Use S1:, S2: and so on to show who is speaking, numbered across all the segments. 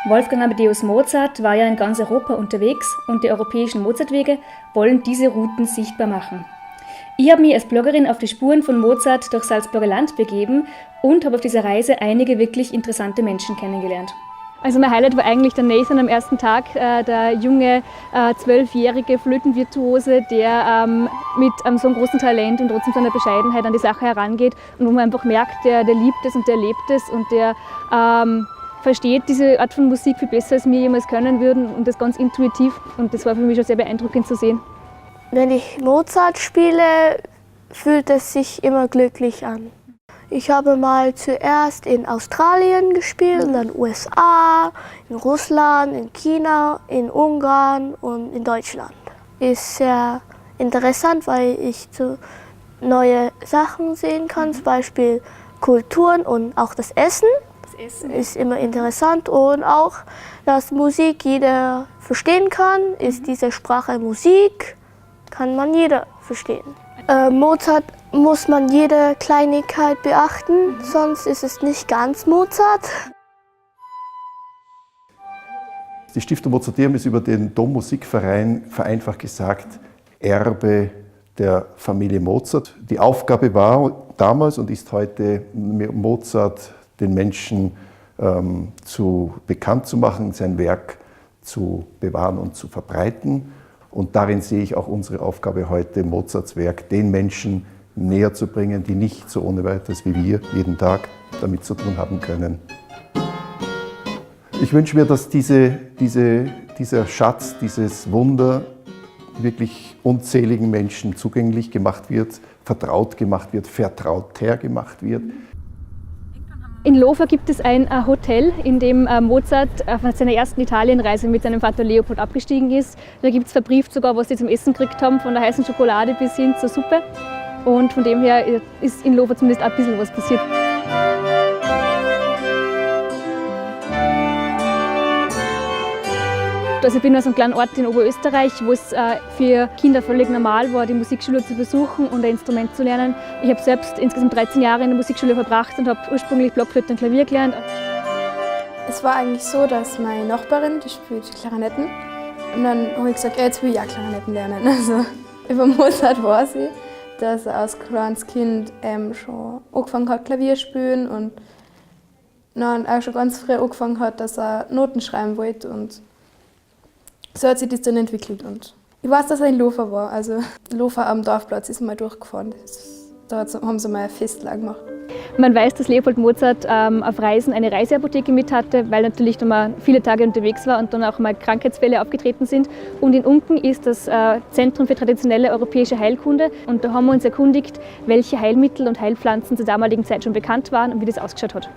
S1: Wolfgang Amadeus Mozart war ja in ganz Europa unterwegs und die europäischen Mozartwege wollen diese Routen sichtbar machen. Ich habe mich als Bloggerin auf die Spuren von Mozart durch Salzburger Land begeben und habe auf dieser Reise einige wirklich interessante Menschen kennengelernt. Also mein Highlight war eigentlich der Nathan am ersten Tag, der junge 12-jährige Flötenvirtuose, der mit so einem großen Talent und trotzdem so einer Bescheidenheit an die Sache herangeht und wo man einfach merkt, der liebt es und der lebt es und der versteht diese Art von Musik viel besser, als wir jemals können würden und das ganz intuitiv und das war für mich schon sehr beeindruckend zu sehen.
S2: Wenn ich Mozart spiele, fühlt es sich immer glücklich an. Ich habe mal zuerst in Australien gespielt, dann in den USA, in Russland, in China, in Ungarn und in Deutschland. Ist sehr interessant, weil ich so neue Sachen sehen kann, zum Beispiel Kulturen und auch das Essen. Das Essen ist immer interessant und auch, dass Musik jeder verstehen kann, ist diese Sprache Musik, kann man jeder verstehen. Mozart muss man jede Kleinigkeit beachten, sonst ist es nicht ganz Mozart.
S3: Die Stiftung Mozarteum ist über den Dommusikverein vereinfacht gesagt Erbe der Familie Mozart. Die Aufgabe war damals und ist heute, Mozart den Menschen bekannt zu machen, sein Werk zu bewahren und zu verbreiten. Und darin sehe ich auch unsere Aufgabe heute, Mozarts Werk den Menschen näher zu bringen, die nicht so ohne weiteres wie wir jeden Tag damit zu tun haben können. Ich wünsche mir, dass dieser Schatz, dieses Wunder wirklich unzähligen Menschen zugänglich gemacht wird, vertraut gemacht wird, vertrauter gemacht wird.
S1: In Lofa gibt es ein Hotel, in dem Mozart auf seiner ersten Italienreise mit seinem Vater Leopold abgestiegen ist. Da gibt es verbrieft sogar, was sie zum Essen gekriegt haben, von der heißen Schokolade bis hin zur Suppe. Und von dem her ist in Lofa zumindest ein bisschen was passiert. Also ich bin aus einem kleinen Ort in Oberösterreich, wo es für Kinder völlig normal war, die Musikschule zu besuchen und ein Instrument zu lernen. Ich habe selbst insgesamt 13 Jahre in der Musikschule verbracht und habe ursprünglich Blockflöte und Klavier gelernt.
S4: Es war eigentlich so, dass meine Nachbarin, die spielt Klarinetten, und dann habe ich gesagt, jetzt will ich auch Klarinetten lernen. Also über Mozart weiß ich, dass er als kleines Kind schon angefangen hat, Klavier spielen und dann auch schon ganz früh angefangen hat, dass er Noten schreiben wollte. Und so hat sich das dann entwickelt. Und ich weiß, dass er in Lofa war. Also Lofa am Dorfplatz ist mal durchgefahren. Da haben sie mal ein Festlag gemacht.
S1: Man weiß, dass Leopold Mozart auf Reisen eine Reiseapotheke mit hatte, weil natürlich dann mal viele Tage unterwegs war und dann auch mal Krankheitsfälle aufgetreten sind. Und in Unken ist das Zentrum für traditionelle europäische Heilkunde. Und da haben wir uns erkundigt, welche Heilmittel und Heilpflanzen zur damaligen Zeit schon bekannt waren und wie das ausgeschaut hat.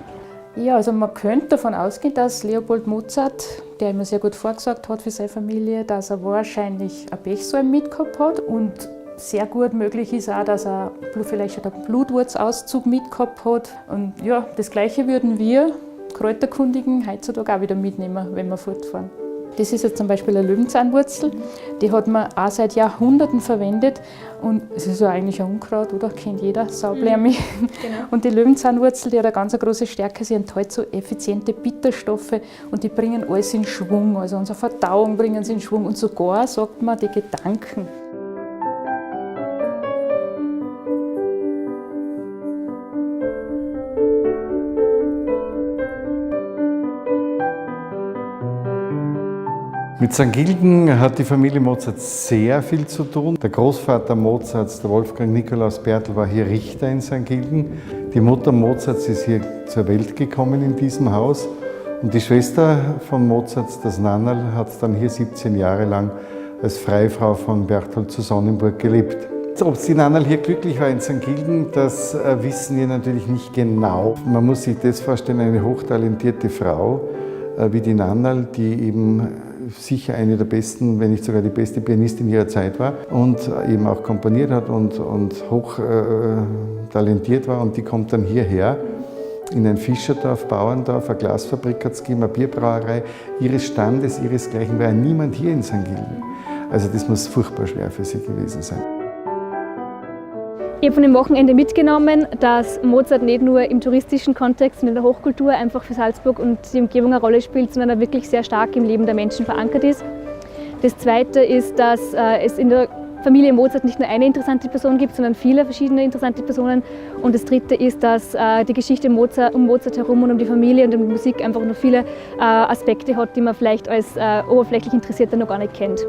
S5: Ja, also man könnte davon ausgehen, dass Leopold Mozart, der immer sehr gut vorgesorgt hat für seine Familie, dass er wahrscheinlich ein Pechsalm mitgehabt hat und sehr gut möglich ist auch, dass er vielleicht einen Blutwurzauszug mitgehabt hat. Und ja, das Gleiche würden wir Kräuterkundigen heutzutage auch wieder mitnehmen, wenn wir fortfahren. Das ist jetzt zum Beispiel eine Löwenzahnwurzel, die hat man auch seit Jahrhunderten verwendet und es ist ja eigentlich ein Unkraut, oder? Kennt jeder, Saublärmi. Genau. Und die Löwenzahnwurzel, die hat eine ganz große Stärke, sie enthält so effiziente Bitterstoffe und die bringen alles in Schwung, also unsere Verdauung bringen sie in Schwung und sogar, sagt man, die Gedanken.
S3: Mit St. Gilgen hat die Familie Mozart sehr viel zu tun. Der Großvater Mozarts, der Wolfgang Nikolaus Bertel, war hier Richter in St. Gilgen. Die Mutter Mozarts ist hier zur Welt gekommen in diesem Haus. Und die Schwester von Mozarts, das Nannerl, hat dann hier 17 Jahre lang als Freifrau von Berthold zu Sonnenburg gelebt. Ob die Nannerl hier glücklich war in St. Gilgen, das wissen wir natürlich nicht genau. Man muss sich das vorstellen, eine hochtalentierte Frau wie die Nannerl, die eben sicher eine der besten, wenn nicht sogar die beste Pianistin ihrer Zeit war und eben auch komponiert hat und hoch talentiert war. Und die kommt dann hierher in ein Fischerdorf, Bauerndorf, eine Glasfabrik hat es gegeben, eine Bierbrauerei. Ihres Standes, ihresgleichen war ja niemand hier in St. Gilgen. Also das muss furchtbar schwer für sie gewesen sein.
S1: Ich habe von dem Wochenende mitgenommen, dass Mozart nicht nur im touristischen Kontext und in der Hochkultur einfach für Salzburg und die Umgebung eine Rolle spielt, sondern er wirklich sehr stark im Leben der Menschen verankert ist. Das Zweite ist, dass es in der Familie Mozart nicht nur eine interessante Person gibt, sondern viele verschiedene interessante Personen. Und das Dritte ist, dass die Geschichte um Mozart herum und um die Familie und um die Musik einfach noch viele Aspekte hat, die man vielleicht als oberflächlich Interessierter noch gar nicht kennt.